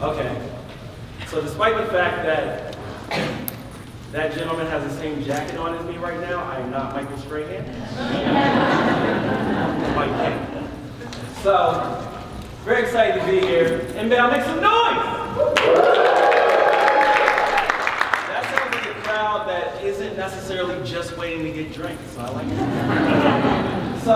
Okay. So despite the fact that that gentleman has the same jacket on as me right now, I am not Michael Strahan. Mike King. So, very excited to be here. And now make some noise! That sounds like a crowd that isn't necessarily just waiting to get drinks, so I like it. So,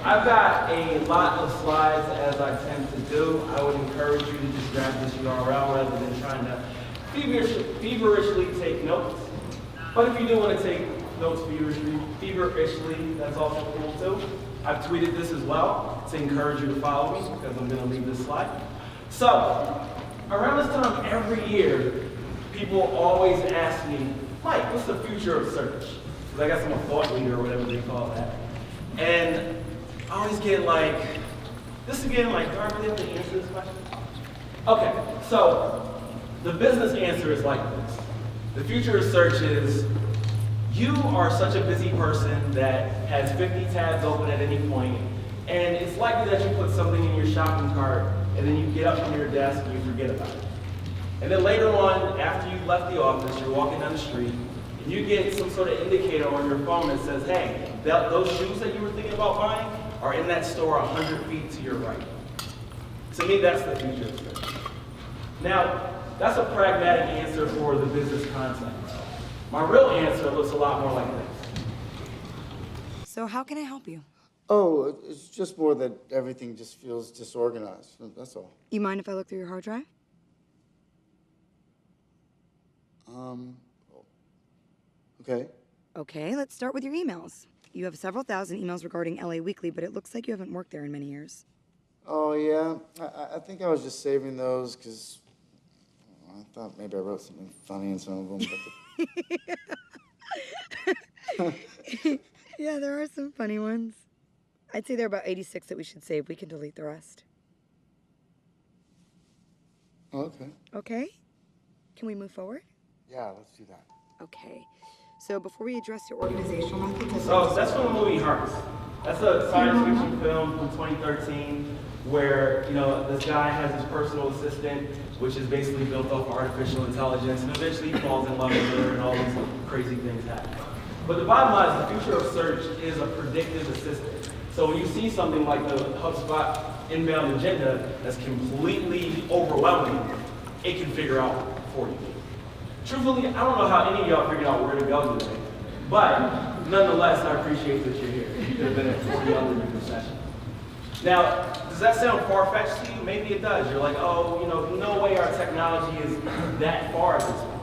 I've got a lot of slides as I tend to do. I would encourage you to just grab this URL rather than trying to feverishly take notes. But if you do want to take notes feverishly, that's also cool too. I've tweeted this as well to encourage you to follow me because I'm going to leave this slide. So, around this time every year, people always ask me, Mike, what's the future of search? Because I guess I'm a thought leader or whatever they call that. And I always get like, this again, like, do I really have to answer this question? Okay, so the business answer is like this. The future of search is, you are such a busy person that has 50 tabs open at any point, and it's likely that you put something in your shopping cart, and then you get up from your desk and you forget about it. And then later on, after you've left the office, you're walking down the street, and you get some sort of indicator on your phone that says, hey, those shoes that you were thinking about buying are in that store 100 feet to your right. To me, that's the future of search. Now, that's a pragmatic answer for the business concept. My real answer looks a lot more like this. So how can I help you? Oh, it's just more that everything just feels disorganized. That's all. You mind if I look through your hard drive? Okay. Okay, let's start with your emails. You have several thousand emails regarding LA Weekly, but it looks like you haven't worked there in many years. Oh, yeah. I think I was just saving those because I thought maybe I wrote something funny in some of them. But Yeah, there are some funny ones. I'd say there are about 86 that we should save. We can delete the rest. Oh, okay. Okay? Can we move forward? Yeah, let's do that. Okay. So before we address your organizational methods... So that's from the movie Hearts. That's a science fiction film from 2013 where, you know, this guy has his personal assistant, which is basically built off artificial intelligence, and eventually he falls in love with her and all these crazy things happen. But the bottom line is the future of search is a predictive assistant. So when you see something like the HubSpot inbound agenda that's completely overwhelming, it can figure out for you. Truthfully, I don't know how any of y'all figured out where to go today, but nonetheless, I appreciate that you're here. You could have been at 40 other different sessions. Now, does that sound far-fetched to you? Maybe it does. You're like, oh, you know, no way our technology is that far at this point.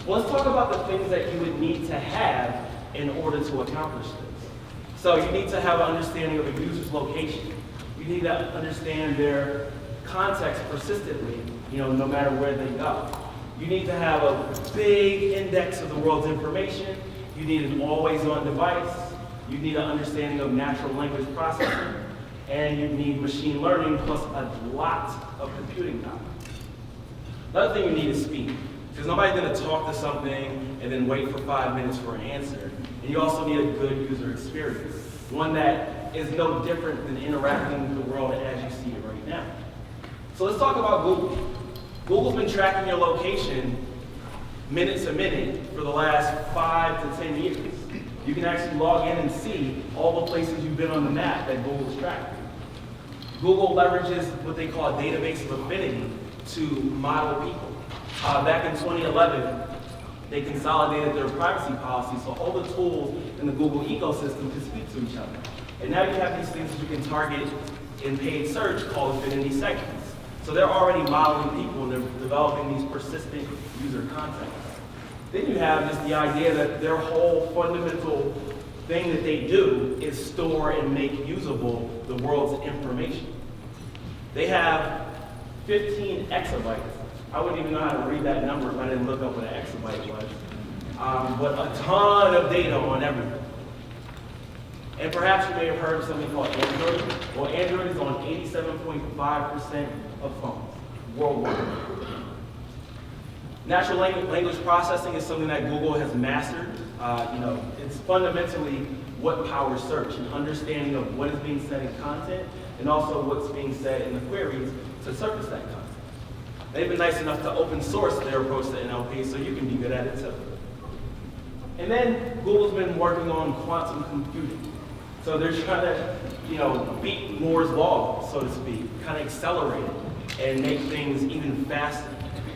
Well, let's talk about the things that you would need to have in order to accomplish this. So you need to have an understanding of a user's location. You need to understand their context persistently, you know, no matter where they go. You need to have a big index of the world's information. You need an always-on device. You need an understanding of natural language processing. And you need machine learning plus a lot of computing power. Another thing you need is speed. Because nobody's going to talk to something and then wait for 5 minutes for an answer. And you also need a good user experience. One that is no different than interacting with the world as you see it right now. So let's talk about Google. Google's been tracking your location minute to minute for the last 5 to 10 years. You can actually log in and see all the places you've been on the map that Google's tracking. Google leverages what they call a database of affinity to model people. Back in 2011, they consolidated their privacy policy, so all the tools in the Google ecosystem can speak to each other. And now you have these things that you can target in paid search called affinity segments. So they're already modeling people and they're developing these persistent user contexts. Then you have just the idea that their whole fundamental thing that they do is store and make usable the world's information. They have 15 exabytes. I wouldn't even know how to read that number if I didn't look up what an exabyte was. But a ton of data on everything. And perhaps you may have heard of something called Android. Well, Android is on 87.5% of phones worldwide. Natural language processing is something that Google has mastered. It's fundamentally what powers search, an understanding of what is being said in content and also what's being said in the queries to surface that content. They've been nice enough to open source their approach to NLP so you can be good at it too. And then Google's been working on quantum computing. So they're trying to, beat Moore's law, so to speak, kind of accelerate it and make things even faster.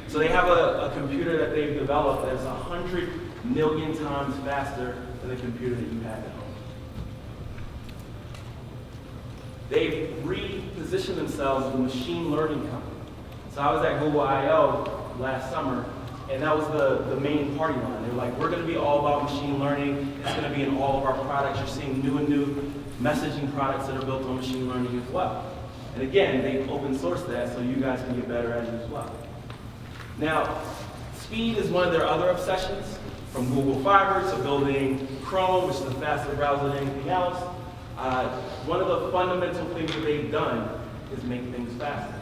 So they have a computer that they've developed that's 100 million times faster than the computer that you have at home. They've repositioned themselves as a machine learning company. So I was at Google I/O last summer, and that was the main party line. They were like, we're going to be all about machine learning. It's going to be in all of our products. You're seeing new and new messaging products that are built on machine learning as well. And again, they open source that so you guys can get better at it as well. Now, speed is one of their other obsessions, from Google Fiber to building Chrome, which is a faster browser than anything else. One of the fundamental things that they've done is make things faster.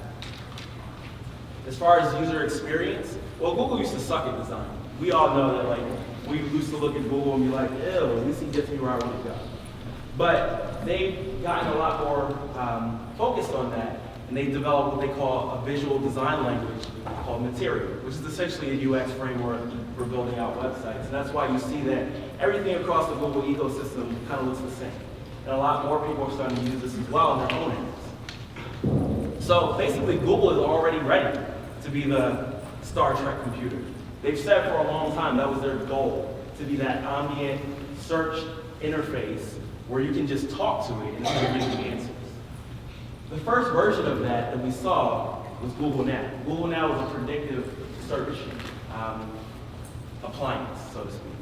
As far as user experience, well, Google used to suck at design. We all know that, we used to look at Google and be like, ew, at least he gets me where I want to go. But they've gotten a lot more focused on that, and they developed what they call a visual design language called Material, which is essentially a UX framework for building out websites. And that's why you see that everything across the Google ecosystem kind of looks the same. And a lot more people are starting to use this as well in their own areas. So basically, Google is already ready to be the Star Trek computer. They've said for a long time that was their goal, to be that ambient search interface where you can just talk to it and it's going to give you answers. The first version of that we saw was Google Now. Google Now was a predictive search appliance, so to speak.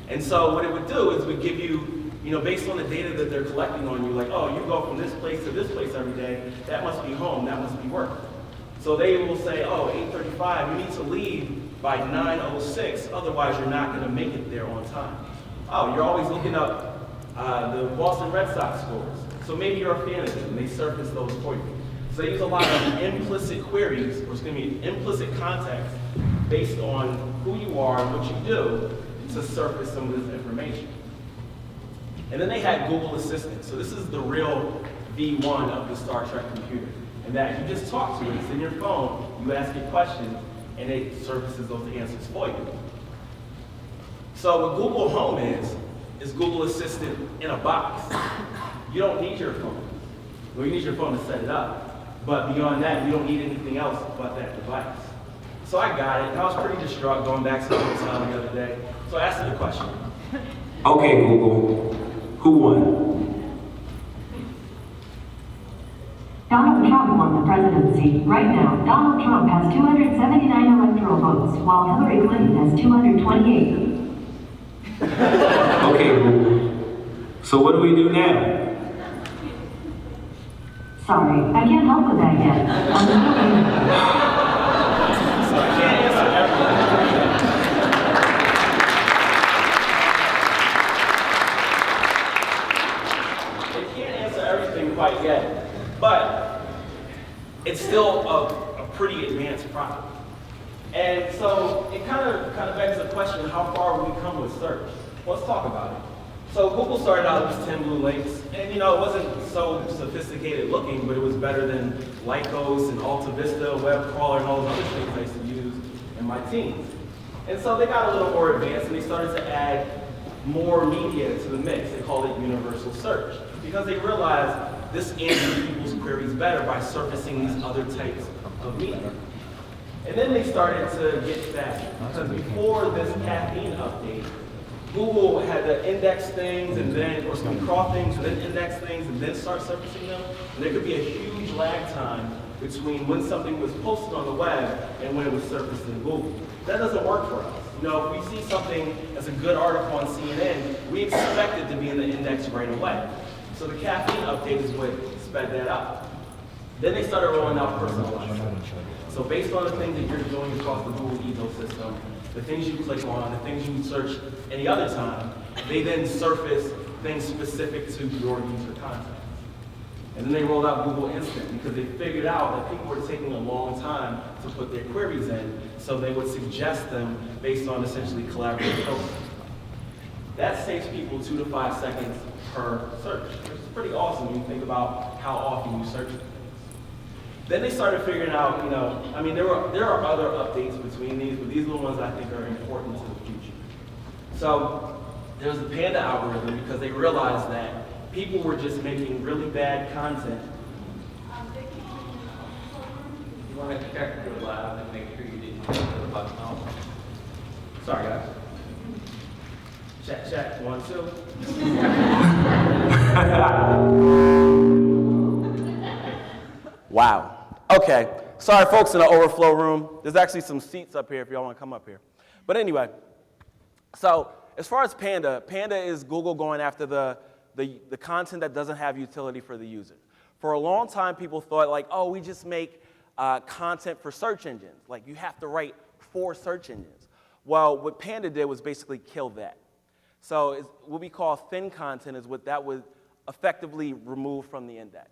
And so what it would do is it would give you, based on the data that they're collecting on you, like, oh, you go from this place to this place every day, that must be home, that must be work. So they will say, oh, 8:35, you need to leave by 9:06, otherwise you're not going to make it there on time. Oh, you're always looking up the Boston Red Sox scores. So maybe you're a fan of them, and they surface those for you. So they use a lot of implicit queries, or implicit context, based on who you are and what you do to surface some of this information. And then they had Google Assistant. So this is the real V1 of the Star Trek computer. And that you just talk to it, it's in your phone, you ask it questions, and it surfaces those answers for you. So what Google Home is Google Assistant in a box. You don't need your phone. Well, you need your phone to set it up. But beyond that, you don't need anything else but that device. So I got it, and I was pretty distraught going back to the hotel the other day. So I asked it a question. Okay, Google, who won? Donald Trump won the presidency. Right now, Donald Trump has 279 electoral votes, while Hillary Clinton has 228. Okay, Google, so what do we do now? Sorry, I can't help with that yet. I'm So I can't answer everything. It can't answer everything quite yet, but it's still a pretty advanced product. And so it kind of begs the question, how far have we come with search? Let's talk about it. So Google started out with 10 blue links, and it wasn't so sophisticated looking, but it was better than Lycos and Alta Vista, Web Crawler, and all those other things I used to use in my teens. And so they got a little more advanced, and they started to add more media to the mix. They called it universal search, because they realized this answers people's queries better by surfacing these other types of media. And then they started to get faster, because before this caffeine update, Google had to index things and then, or crawl things, and then index things, and then start surfacing them. And there could be a huge lag time between when something was posted on the web and when it was surfaced in Google. That doesn't work for us. If we see something as a good article on CNN, we expect it to be in the index right away. So the caffeine update is what sped that up. Then they started rolling out personalized search. So based on the things that you're doing across the Google ecosystem, the things you click on, the things you search any other time, they then surface things specific to your user context. And then they rolled out Google Instant because they figured out that people were taking a long time to put their queries in, so they would suggest them based on essentially collaborative filtering. That saves people 2 to 5 seconds per search, which is pretty awesome when you think about how often you search things. Then they started figuring out, I mean, there are other updates between these, but these are the ones I think are important to the future. So there was the Panda algorithm because they realized that people were just making really bad content. You want to check your lab and make sure you didn't hit the button off. Sorry, guys. Check, 1, 2. Wow. Okay. Sorry, folks in the overflow room. There's actually some seats up here if y'all want to come up here. But anyway, so as far as Panda is Google going after the content that doesn't have utility for the user. For a long time, people thought like, oh, we just make content for search engines. Like you have to write for search engines. Well, what Panda did was basically kill that. So what we call thin content is what that would effectively remove from the index.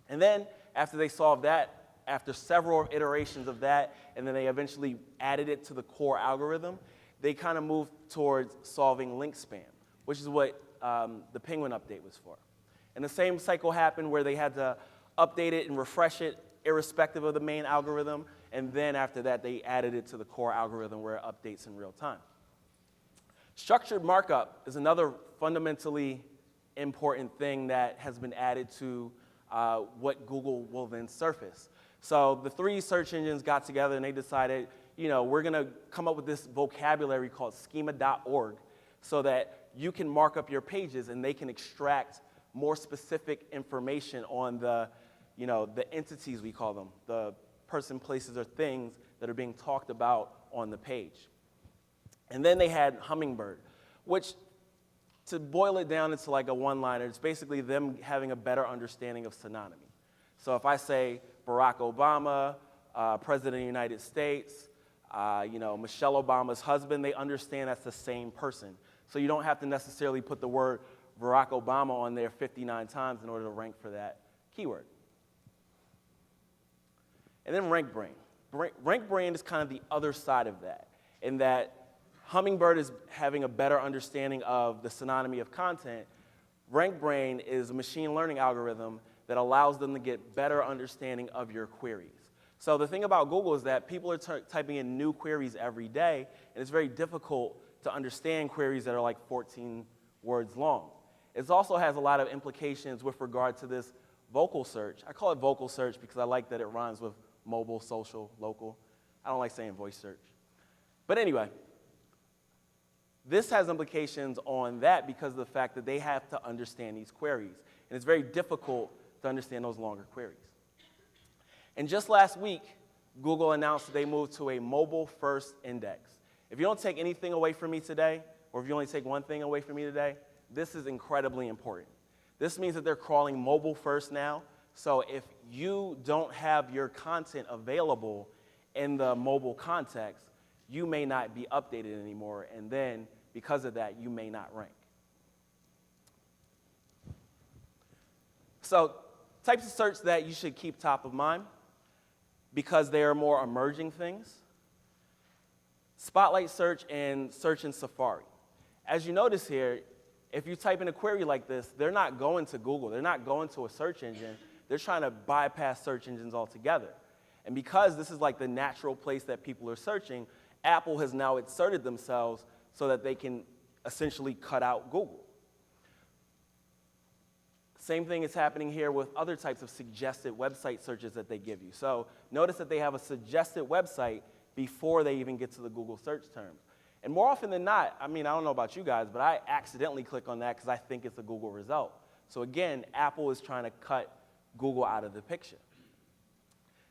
And then after they solved that, after several iterations of that, and then they eventually added it to the core algorithm, they kind of moved towards solving link spam, which is what the Penguin update was for. And the same cycle happened where they had to update it and refresh it irrespective of the main algorithm, and then after that, they added it to the core algorithm where it updates in real time. Structured markup is another fundamentally important thing that has been added to what Google will then surface. So the three search engines got together and they decided, we're going to come up with this vocabulary called schema.org so that you can mark up your pages and they can extract more specific information on the entities, we call them, the person, places, or things that are being talked about on the page. And then they had Hummingbird, which, to boil it down into like a one-liner, it's basically them having a better understanding of synonymy. So if I say Barack Obama, President of the United States, Michelle Obama's husband, they understand that's the same person. So you don't have to necessarily put the word Barack Obama on there 59 times in order to rank for that keyword. And then RankBrain. RankBrain is kind of the other side of that, in that Hummingbird is having a better understanding of the synonymy of content. RankBrain is a machine learning algorithm that allows them to get better understanding of your queries. So the thing about Google is that people are typing in new queries every day, and it's very difficult to understand queries that are like 14 words long. It also has a lot of implications with regard to this vocal search. I call it vocal search because I like that it rhymes with mobile, social, local. I don't like saying voice search. But anyway, this has implications on that because of the fact that they have to understand these queries. And it's very difficult to understand those longer queries. And just last week, Google announced that they moved to a mobile-first index. If you don't take anything away from me today, or if you only take one thing away from me today, this is incredibly important. This means that they're crawling mobile first now. So if you don't have your content available in the mobile context, you may not be updated anymore, and then because of that, you may not rank. So types of search that you should keep top of mind because they are more emerging things. Spotlight search and search in Safari. As you notice here, if you type in a query like this, they're not going to Google. They're not going to a search engine. They're trying to bypass search engines altogether. And because this is like the natural place that people are searching, Apple has now inserted themselves so that they can essentially cut out Google. Same thing is happening here with other types of suggested website searches that they give you. So notice that they have a suggested website before they even get to the Google search terms. And more often than not, I mean, I don't know about you guys, but I accidentally click on that because I think it's a Google result. So again, Apple is trying to cut Google out of the picture.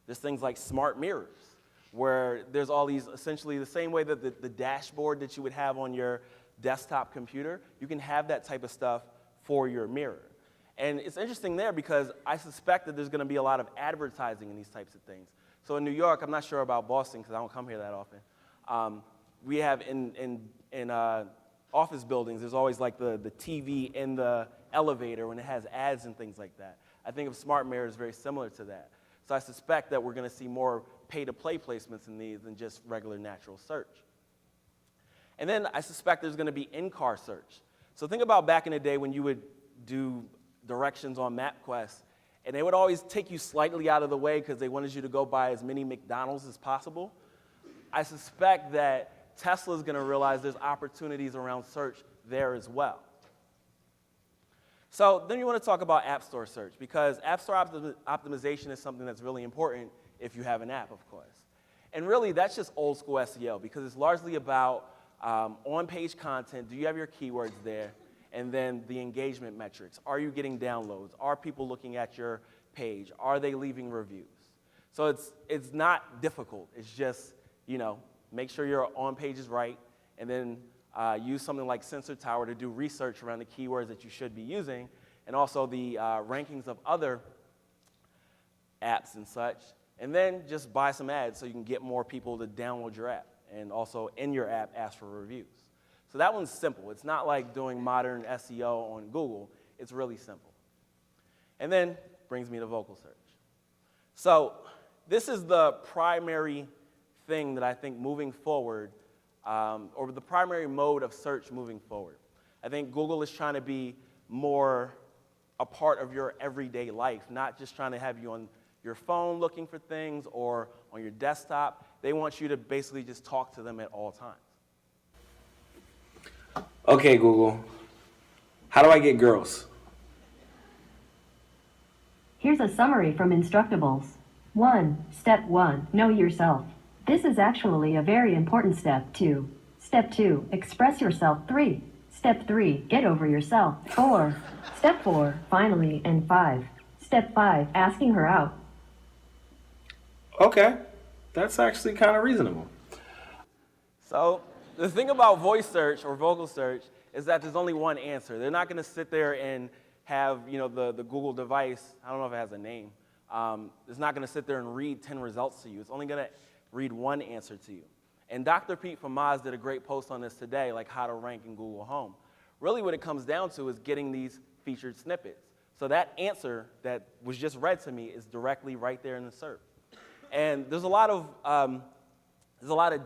There's things like smart mirrors, where there's all these, essentially the same way that the dashboard that you would have on your desktop computer, you can have that type of stuff for your mirror. And it's interesting there because I suspect that there's going to be a lot of advertising in these types of things. So in New York, I'm not sure about Boston because I don't come here that often. We have in office buildings, there's always like the TV in the elevator when it has ads and things like that. I think of smart mirrors very similar to that. So I suspect that we're going to see more pay-to-play placements in these than just regular natural search. And then I suspect there's going to be in-car search. So think about back in the day when you would do directions on MapQuest, And they would always take you slightly out of the way because they wanted you to go buy as many McDonald's as possible. I suspect that Tesla is going to realize there's opportunities around search there as well. So then you want to talk about App Store search, because App Store optimization is something that's really important if you have an app, of course. And really, that's just old school SEO, because it's largely about on-page content. Do you have your keywords there? And then the engagement metrics. Are you getting downloads? Are people looking at your page? Are they leaving reviews? So it's not difficult. It's just, make sure your on-page is right, and then use something like Sensor Tower to do research around the keywords that you should be using, and also the rankings of other apps and such. And then just buy some ads so you can get more people to download your app, and also in your app ask for reviews. So that one's simple. It's not like doing modern SEO on Google. It's really simple. And then brings me to vocal search. So this is the primary thing that I think moving forward, or the primary mode of search moving forward. I think Google is trying to be more a part of your everyday life, not just trying to have you on your phone looking for things or on your desktop. They want you to basically just talk to them at all times. Okay, Google. How do I get girls? Here's a summary from Instructables. 1. Step 1. Know yourself. This is actually a very important step, too. Step 2. Express yourself. 3. Step 3. Get over yourself. 4. Step 4. Finally. And 5. Step 5. Asking her out. Okay, that's actually kind of reasonable. So the thing about voice search or vocal search is that there's only one answer. They're not going to sit there and have the Google device, I don't know if it has a name, it's not going to sit there and read 10 results to you. It's only going to read one answer to you. And Dr. Pete from Moz did a great post on this today, like how to rank in Google Home. Really what it comes down to is getting these featured snippets. So that answer that was just read to me is directly right there in the SERP. And there's a lot of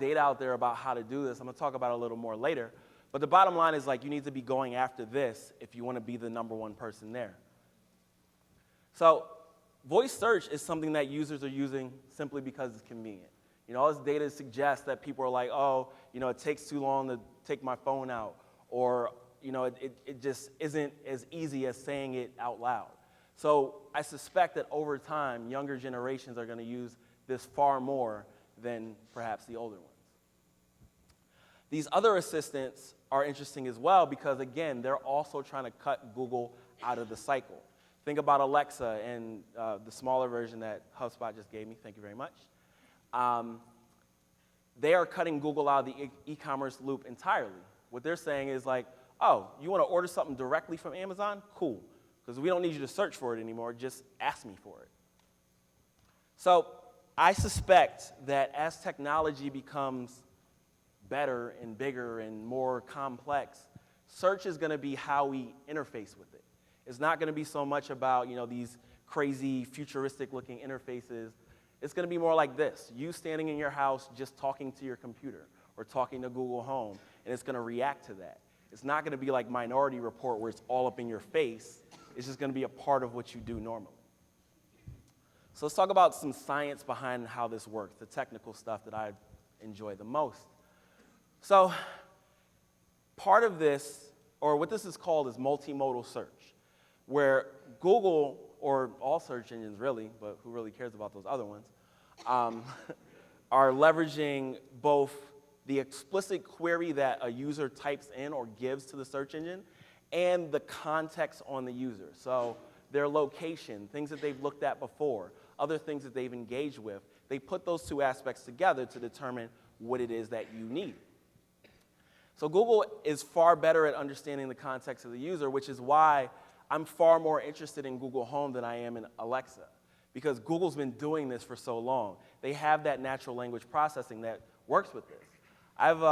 data out there about how to do this. I'm going to talk about it a little more later. But the bottom line is, like, you need to be going after this if you want to be the #1 person there. So voice search is something that users are using simply because it's convenient. All this data suggests that people are like, oh, it takes too long to take my phone out, or it just isn't as easy as saying it out loud. So I suspect that over time, younger generations are going to use this far more than perhaps the older ones. These other assistants are interesting as well because, again, they're also trying to cut Google out of the cycle. Think about Alexa and the smaller version that HubSpot just gave me. Thank you very much. They are cutting Google out of the e-commerce loop entirely. What they're saying is like, oh, you want to order something directly from Amazon? Cool, because we don't need you to search for it anymore. Just ask me for it. So I suspect that as technology becomes better and bigger and more complex, search is going to be how we interface with it. It's not going to be so much about these crazy futuristic-looking interfaces. It's going to be more like this: you standing in your house just talking to your computer or talking to Google Home, and it's going to react to that. It's not going to be like Minority Report where it's all up in your face. It's just going to be a part of what you do normally. So let's talk about some science behind how this works, the technical stuff that I enjoy the most. So part of this, or what this is called, is multimodal search, where Google, or all search engines really, but who really cares about those other ones, are leveraging both the explicit query that a user types in or gives to the search engine and the context on the user. So their location, things that they've looked at before, other things that they've engaged with. They put those two aspects together to determine what it is that you need. So Google is far better at understanding the context of the user, which is why I'm far more interested in Google Home than I am in Alexa, because Google's been doing this for so long. They have that natural language processing that works with this. I have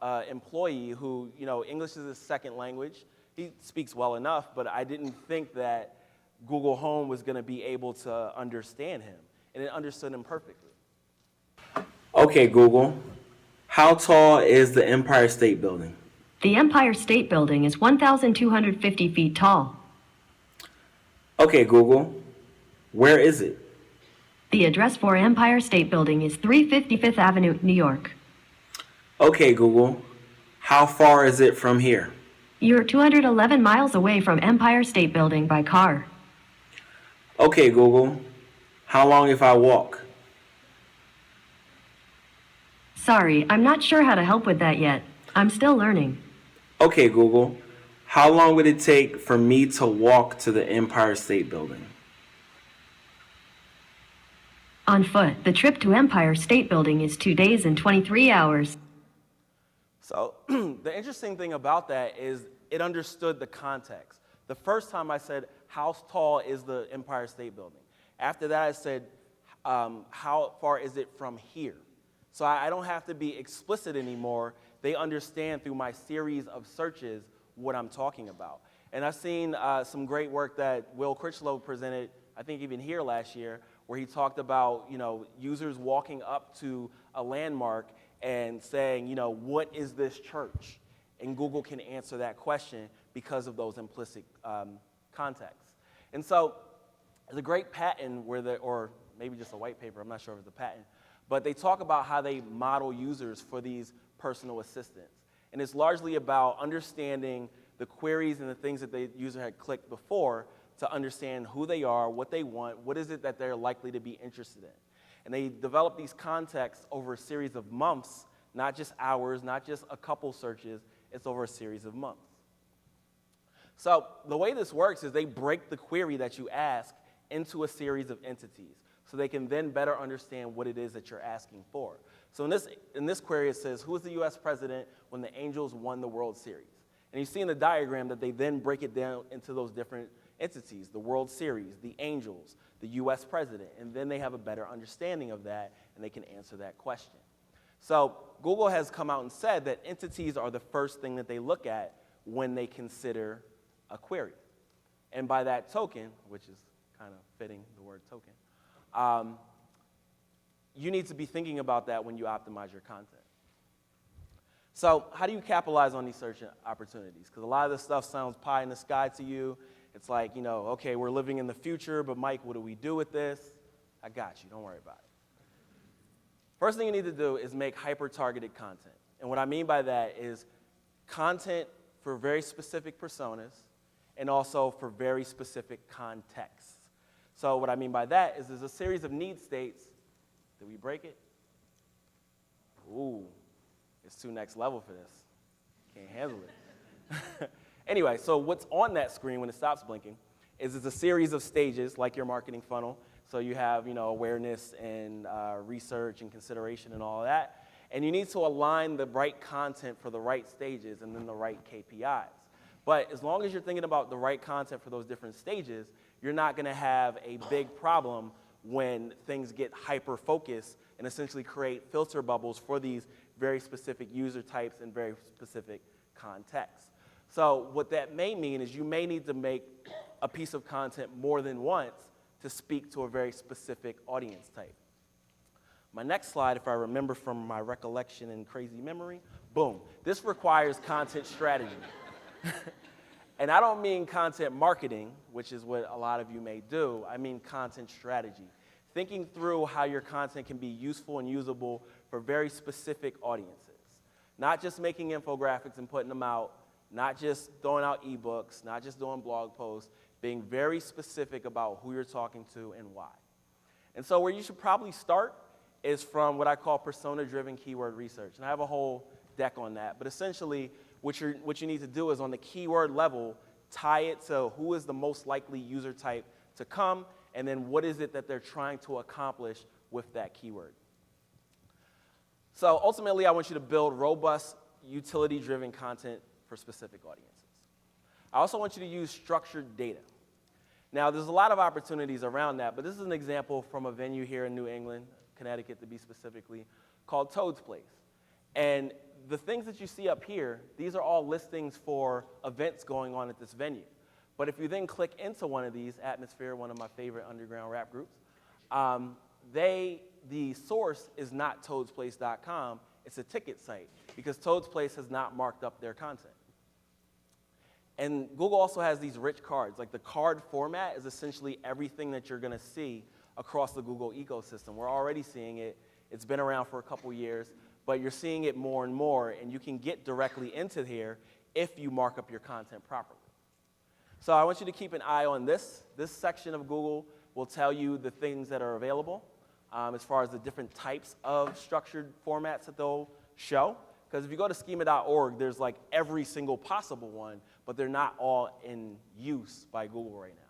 an employee who, English is his second language. He speaks well enough, but I didn't think that Google Home was going to be able to understand him, and it understood him perfectly. Okay, Google. How tall is the Empire State Building? The Empire State Building is 1,250 feet tall. Okay, Google. Where is it? The address for Empire State Building is 355th Avenue, New York. Okay, Google. How far is it from here? You're 211 miles away from Empire State Building by car. Okay, Google. How long if I walk? Sorry, I'm not sure how to help with that yet. I'm still learning. Okay, Google. How long would it take for me to walk to the Empire State Building? On foot, the trip to Empire State Building is 2 days and 23 hours. So the interesting thing about that is it understood the context. The first time I said, how tall is the Empire State Building? After that, I said, how far is it from here? So I don't have to be explicit anymore. They understand through my series of searches what I'm talking about. And I've seen some great work that Will Critchlow presented, I think even here last year, where he talked about, users walking up to a landmark and saying, what is this church? And Google can answer that question because of those implicit contexts. And so there's a great patent or maybe just a white paper, I'm not sure if it's a patent, but they talk about how they model users for these personal assistants. And it's largely about understanding the queries and the things that the user had clicked before to understand who they are, what they want, what is it that they're likely to be interested in. And they develop these contexts over a series of months, not just hours, not just a couple searches, it's over a series of months. So the way this works is they break the query that you ask into a series of entities so they can then better understand what it is that you're asking for. So in this query it says, who was the US president when the Angels won the World Series? And you see in the diagram that they then break it down into those different entities, the World Series, the Angels, the US president, and then they have a better understanding of that and they can answer that question. So Google has come out and said that entities are the first thing that they look at when they consider a query. And by that token, which is kind of fitting the word token, you need to be thinking about that when you optimize your content. So how do you capitalize on these search opportunities? Because a lot of this stuff sounds pie in the sky to you. It's like, okay, we're living in the future, but Mike, what do we do with this? I got you, don't worry about it. First thing you need to do is make hyper-targeted content. And what I mean by that is content for very specific personas and also for very specific contexts. So what I mean by that is there's a series of need states. Did we break it? Ooh, it's too next level for this. Can't handle it. Anyway, so what's on that screen when it stops blinking is it's a series of stages like your marketing funnel. So you have, awareness and research and consideration and all of that. And you need to align the right content for the right stages and then the right KPIs. But as long as you're thinking about the right content for those different stages, you're not going to have a big problem when things get hyper-focused and essentially create filter bubbles for these very specific user types and very specific contexts. So what that may mean is you may need to make a piece of content more than once to speak to a very specific audience type. My next slide, if I remember from my recollection and crazy memory, boom. This requires content strategy. And I don't mean content marketing, which is what a lot of you may do. I mean content strategy. Thinking through how your content can be useful and usable for very specific audiences. Not just making infographics and putting them out, not just throwing out ebooks, not just doing blog posts, being very specific about who you're talking to and why. And so where you should probably start is from what I call persona-driven keyword research. And I have a whole deck on that. But essentially, what you need to do is on the keyword level, tie it to who is the most likely user type to come, and then what is it that they're trying to accomplish with that keyword. So ultimately, I want you to build robust, utility-driven content for specific audiences. I also want you to use structured data. Now, there's a lot of opportunities around that, but this is an example from a venue here in New England, Connecticut to be specifically, called Toad's Place. And the things that you see up here, these are all listings for events going on at this venue. But if you then click into one of these, Atmosphere, one of my favorite underground rap groups, the source is not toadsplace.com, it's a ticket site, because Toad's Place has not marked up their content. And Google also has these rich cards. Like the card format is essentially everything that you're going to see across the Google ecosystem. We're already seeing it. It's been around for a couple years, but you're seeing it more and more, and you can get directly into here if you mark up your content properly. So I want you to keep an eye on this. This section of Google will tell you the things that are available as far as the different types of structured formats that they'll show. Because if you go to schema.org, there's like every single possible one, but they're not all in use by Google right now.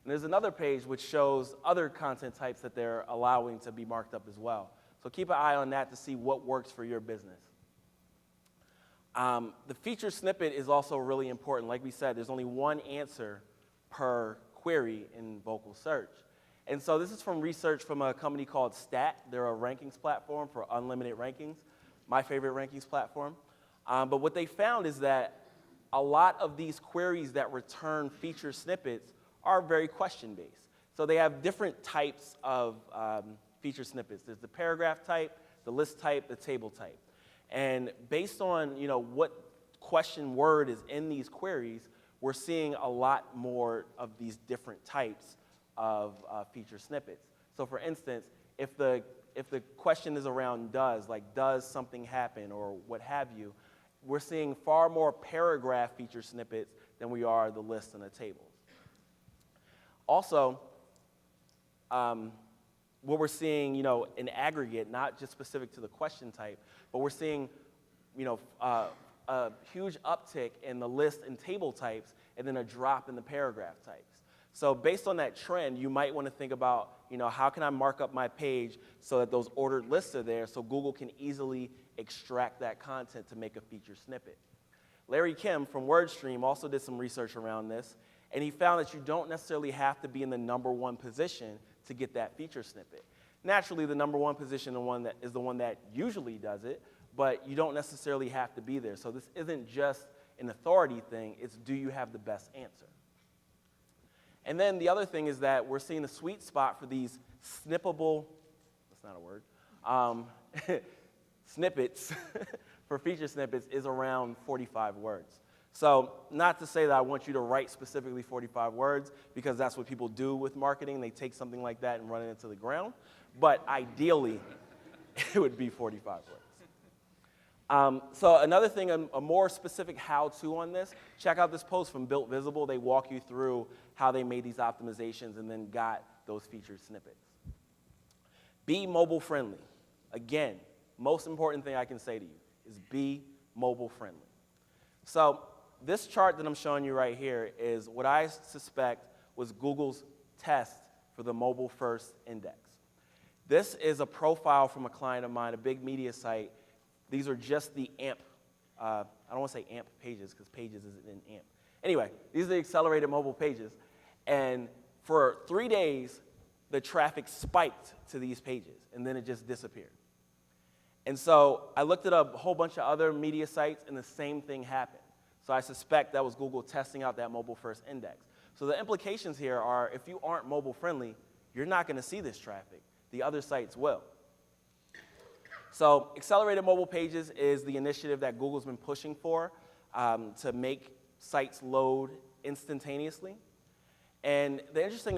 And there's another page which shows other content types that they're allowing to be marked up as well. So keep an eye on that to see what works for your business. The feature snippet is also really important. Like we said, there's only one answer per query in vocal search. And so this is from research from a company called Stat. They're a rankings platform for unlimited rankings, my favorite rankings platform. But what they found is that a lot of these queries that return feature snippets are very question-based. So they have different types of feature snippets. There's the paragraph type, the list type, the table type. And based on what question word is in these queries, we're seeing a lot more of these different types of feature snippets. So for instance, if the question is around does, like does something happen or what have you, we're seeing far more paragraph feature snippets than we are the lists and the tables. Also, what we're seeing, in aggregate, not just specific to the question type, but we're seeing, a huge uptick in the list and table types, and then a drop in the paragraph types. So based on that trend, you might want to think about, how can I mark up my page so that those ordered lists are there so Google can easily extract that content to make a feature snippet. Larry Kim from WordStream also did some research around this, and he found that you don't necessarily have to be in the #1 position to get that feature snippet. Naturally, the #1 position is the one that usually does it, but you don't necessarily have to be there. So this isn't just an authority thing, it's do you have the best answer? And then the other thing is that we're seeing the sweet spot for these snippable, that's not a word, snippets for feature snippets is around 45 words. So not to say that I want you to write specifically 45 words, because that's what people do with marketing. They take something like that and run it into the ground. But ideally, it would be 45 words. So another thing, a more specific how-to on this, check out this post from Built Visible. They walk you through how they made these optimizations and then got those featured snippets. Be mobile friendly. Again, most important thing I can say to you is be mobile friendly. So this chart that I'm showing you right here is what I suspect was Google's test for the mobile first index. This is a profile from a client of mine, a big media site. These are just the AMP, I don't want to say AMP pages because pages isn't in AMP. Anyway, these are the accelerated mobile pages. And for 3 days, the traffic spiked to these pages, and then it just disappeared. And so I looked at a whole bunch of other media sites, and the same thing happened. So I suspect that was Google testing out that mobile first index. So the implications here are if you aren't mobile friendly, you're not going to see this traffic. The other sites will. So accelerated mobile pages is the initiative that Google's been pushing for to make sites load instantaneously. And the interesting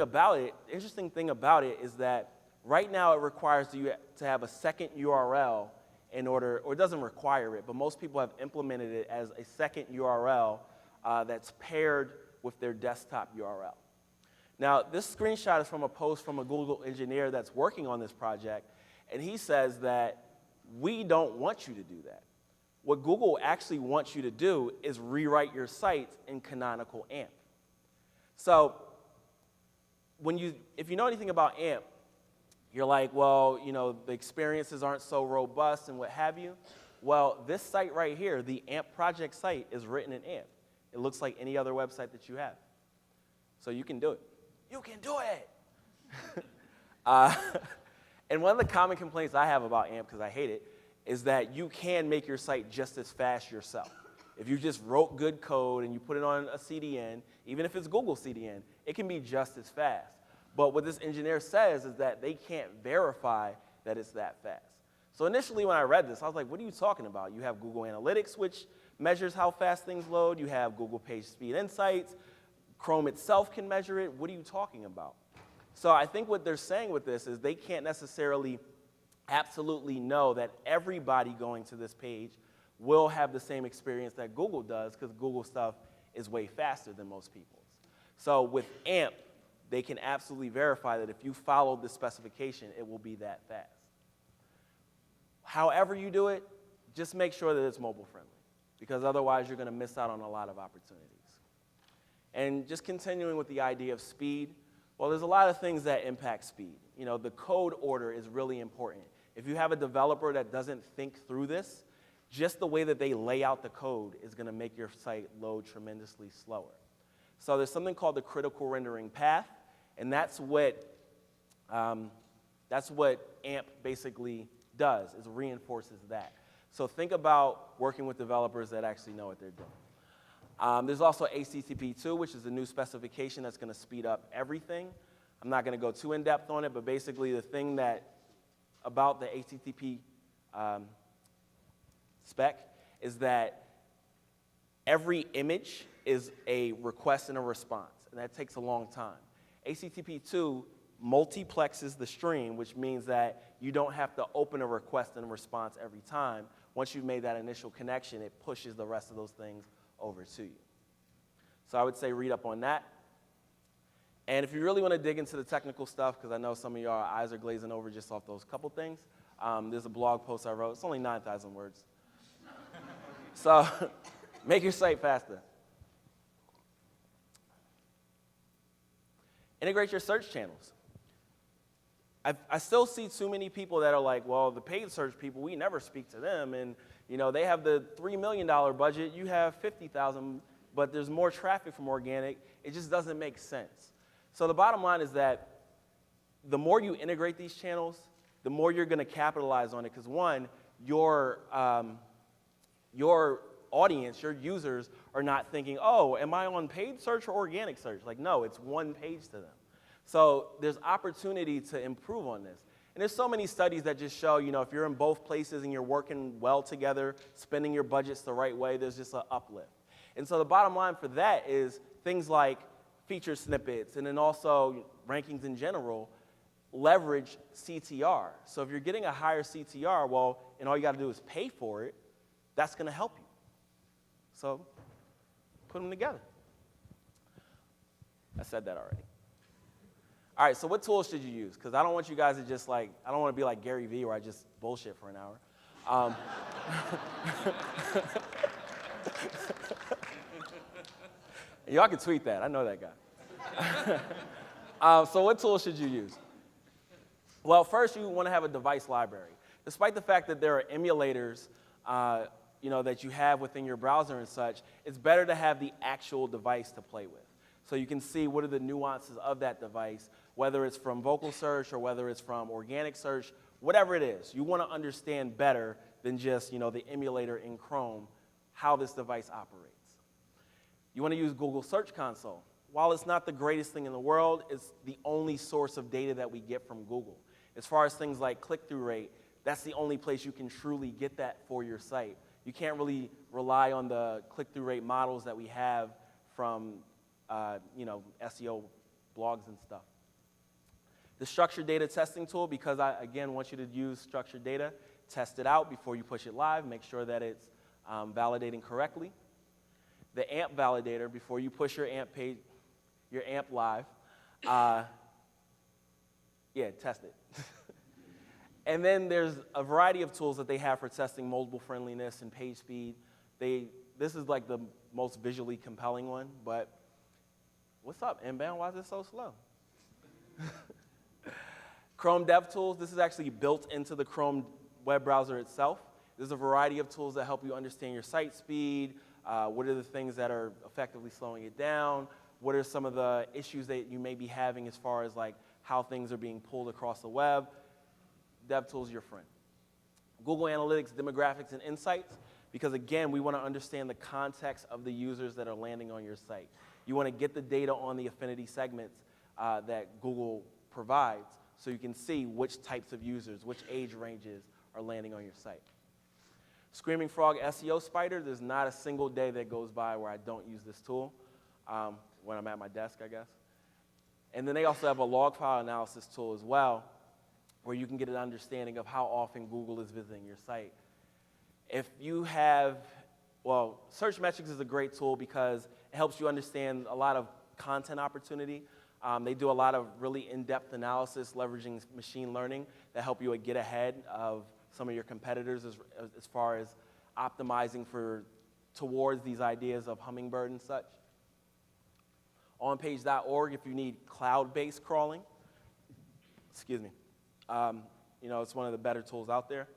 thing about it is that right now it requires you to have a second URL in order, or it doesn't require it, but most people have implemented it as a second URL that's paired with their desktop URL. Now, this screenshot is from a post from a Google engineer that's working on this project, and he says that we don't want you to do that. What Google actually wants you to do is rewrite your sites in canonical AMP. So if you know anything about AMP, you're like, well, the experiences aren't so robust and what have you. Well, this site right here, the AMP project site, is written in AMP. It looks like any other website that you have. So you can do it. You can do it! And one of the common complaints I have about AMP, because I hate it, is that you can make your site just as fast yourself. If you just wrote good code and you put it on a CDN, even if it's Google CDN, it can be just as fast. But what this engineer says is that they can't verify that it's that fast. So initially when I read this, I was like, what are you talking about? You have Google Analytics, which measures how fast things load. You have Google Page Speed Insights. Chrome itself can measure it. What are you talking about? So I think what they're saying with this is they can't necessarily absolutely know that everybody going to this page will have the same experience that Google does, because Google stuff is way faster than most people's. So with AMP, they can absolutely verify that if you follow the specification, it will be that fast. However you do it, just make sure that it's mobile friendly, because otherwise you're going to miss out on a lot of opportunities. And just continuing with the idea of speed, well, there's a lot of things that impact speed. You know, the code order is really important. If you have a developer that doesn't think through this, just the way that they lay out the code is going to make your site load tremendously slower. So there's something called the critical rendering path, and that's what AMP basically does, is reinforces that. So think about working with developers that actually know what they're doing. There's also HTTP2, which is a new specification that's going to speed up everything. I'm not going to go too in-depth on it, but basically the thing that about the HTTP spec is that every image is a request and a response, and that takes a long time. HTTP2 multiplexes the stream, which means that you don't have to open a request and a response every time. Once you've made that initial connection, it pushes the rest of those things over to you. So I would say read up on that. And if you really want to dig into the technical stuff, because I know some of y'all eyes are glazing over just off those couple things, there's a blog post I wrote. It's only 9,000 words. So make your site faster. Integrate your search channels. I still see too many people that are like, well, the paid search people, we never speak to them, and you know, they have the $3 million budget, you have 50,000, but there's more traffic from organic. It just doesn't make sense. So the bottom line is that the more you integrate these channels, the more you're going to capitalize on it, because one, your audience, your users are not thinking, oh, am I on paid search or organic search? Like, no, it's one page to them. So there's opportunity to improve on this. And there's so many studies that just show, you know, if you're in both places and you're working well together, spending your budgets the right way, there's just an uplift. And so the bottom line for that is things like feature snippets and then also rankings in general leverage CTR. So if you're getting a higher CTR, well, and all you got to do is pay for it, that's going to help you. So put them together. I said that already. All right, so what tools should you use? Because I don't want you guys to just like, I don't want to be like Gary Vee where I just bullshit for an hour. Y'all can tweet that. I know that guy. So what tools should you use? Well, first you want to have a device library. Despite the fact that there are emulators you know, that you have within your browser and such, it's better to have the actual device to play with. So you can see what are the nuances of that device, whether it's from vocal search or whether it's from organic search, whatever it is. You want to understand better than just, you know, the emulator in Chrome, how this device operates. You want to use Google Search Console. While it's not the greatest thing in the world, it's the only source of data that we get from Google. As far as things like click-through rate, that's the only place you can truly get that for your site. You can't really rely on the click-through rate models that we have from you know, SEO blogs and stuff. The structured data testing tool, because I, again, want you to use structured data, test it out before you push it live, make sure that it's validating correctly. The AMP validator, before you push your AMP page, your AMP live, yeah, test it. And then there's a variety of tools that they have for testing mobile friendliness and page speed. This is like the most visually compelling one, but what's up, Inbound? Why is it so slow? Chrome DevTools, this is actually built into the Chrome web browser itself. There's a variety of tools that help you understand your site speed, what are the things that are effectively slowing it down, what are some of the issues that you may be having as far as like how things are being pulled across the web. DevTools is your friend. Google Analytics, Demographics, and Insights, because again, we want to understand the context of the users that are landing on your site. You want to get the data on the affinity segments that Google provides so you can see which types of users, which age ranges are landing on your site. Screaming Frog SEO Spider, there's not a single day that goes by where I don't use this tool when I'm at my desk, I guess. And then they also have a log file analysis tool as well, where you can get an understanding of how often Google is visiting your site. If you have, well, Search Metrics is a great tool because it helps you understand a lot of content opportunity. They do a lot of really in-depth analysis leveraging machine learning that help you get ahead of some of your competitors as far as optimizing towards these ideas of Hummingbird and such. OnPage.org, if you need cloud-based crawling, excuse me, it's one of the better tools out there.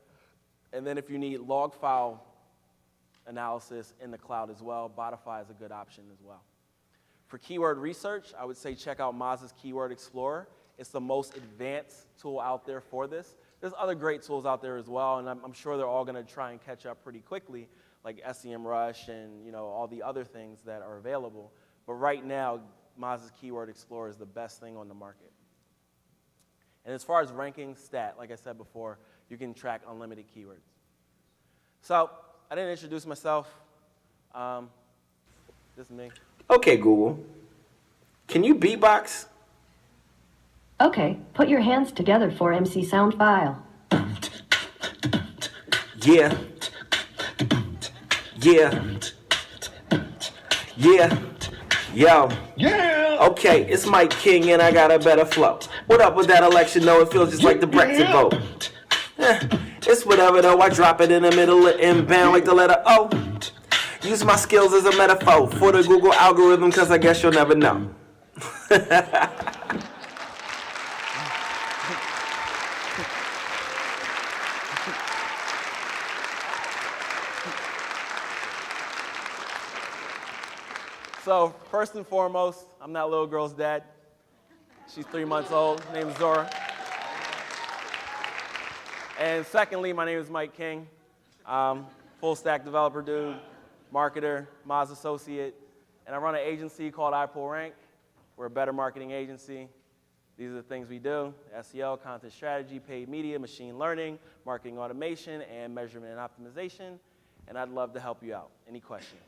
And then if you need log file analysis in the cloud as well, Botify is a good option as well. For keyword research, I would say check out Moz's Keyword Explorer. It's the most advanced tool out there for this. There's other great tools out there as well, and I'm sure they're all going to try and catch up pretty quickly, like SEMrush and all the other things that are available. But right now, Moz's Keyword Explorer is the best thing on the market. And as far as ranking stat, like I said before, you can track unlimited keywords. So I didn't introduce myself. This is me. Okay, Google. Can you beatbox? Okay, put your hands together for MC sound file. Yeah. Yeah. Yeah. Yo. Yeah. Okay, it's Mike King and I got a better flow. What up with that election? No, it feels just like the Brexit vote. It's whatever though. I drop it in the middle of inbound like the letter O. Use my skills as a metaphor for the Google algorithm, cause I guess you'll never know. So first and foremost, I'm that little girl's dad. She's 3 months old. Her name is Zora. And secondly, my name is Mike King. Full stack developer dude, marketer, Moz associate, and I run an agency called iPullRank. We're a better marketing agency. These are the things we do: SEO, content strategy, paid media, machine learning, marketing automation, and measurement and optimization. And I'd love to help you out. Any questions?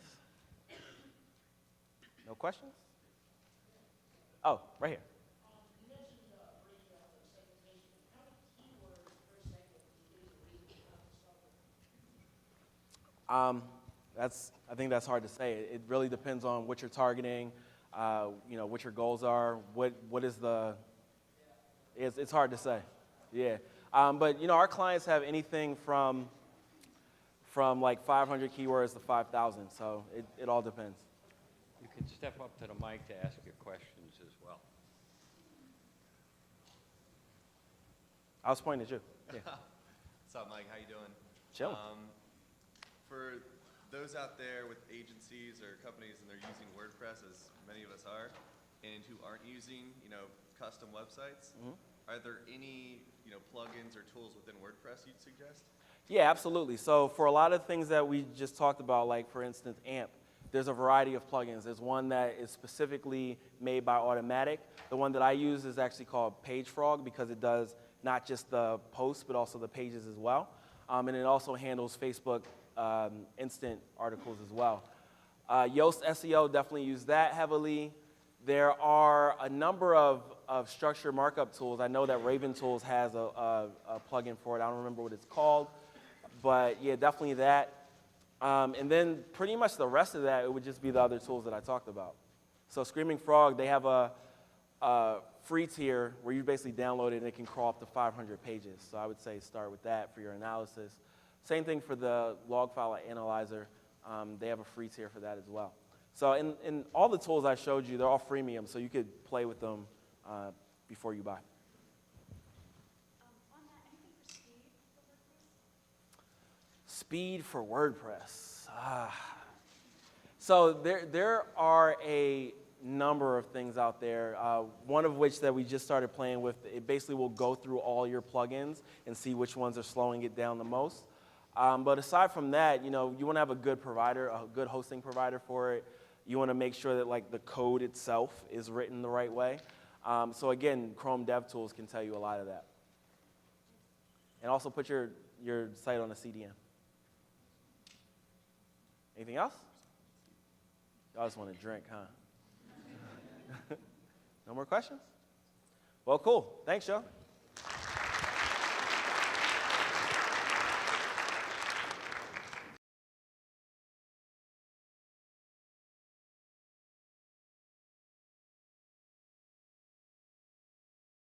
No questions? Oh, right here. I think that's hard to say. It really depends on what you're targeting, what your goals are, what is the, it's hard to say, yeah. But our clients have anything from like 500 keywords to 5,000, so it all depends. You can step up to the mic to ask your questions as well. I was pointing at you. Yeah. What's up, Mike? How you doing? Chill. For those out there with agencies or companies and they're using WordPress, as many of us are, and who aren't using, custom websites, are there any, plugins or tools within WordPress you'd suggest? Yeah, absolutely. So for a lot of things that we just talked about, like for instance, AMP, there's a variety of plugins. There's one that is specifically made by Pragmatic. The one that I use is actually called PageFrog because it does not just the posts, but also the pages as well. And it also handles Facebook instant articles as well. Yoast SEO, definitely use that heavily. There are a number of structured markup tools. I know that Raven Tools has a plugin for it. I don't remember what it's called. But yeah, definitely that. And then pretty much the rest of that, it would just be the other tools that I talked about. So Screaming Frog, they have a free tier where you basically download it and it can crawl up to 500 pages. So I would say start with that for your analysis. Same thing for the log file analyzer. They have a free tier for that as well. So in all the tools I showed you, they're all freemium, so you could play with them before you buy. Speed for WordPress. So there are a number of things out there, one of which that we just started playing with. It basically will go through all your plugins and see which ones are slowing it down the most. But aside from that, you want to have a good provider, a good hosting provider for it. You want to make sure that like the code itself is written the right way. So again, Chrome DevTools can tell you a lot of that. And also put your site on a CDN. Anything else? Y'all just want to drink, huh? No more questions? Well, cool. Thanks, y'all.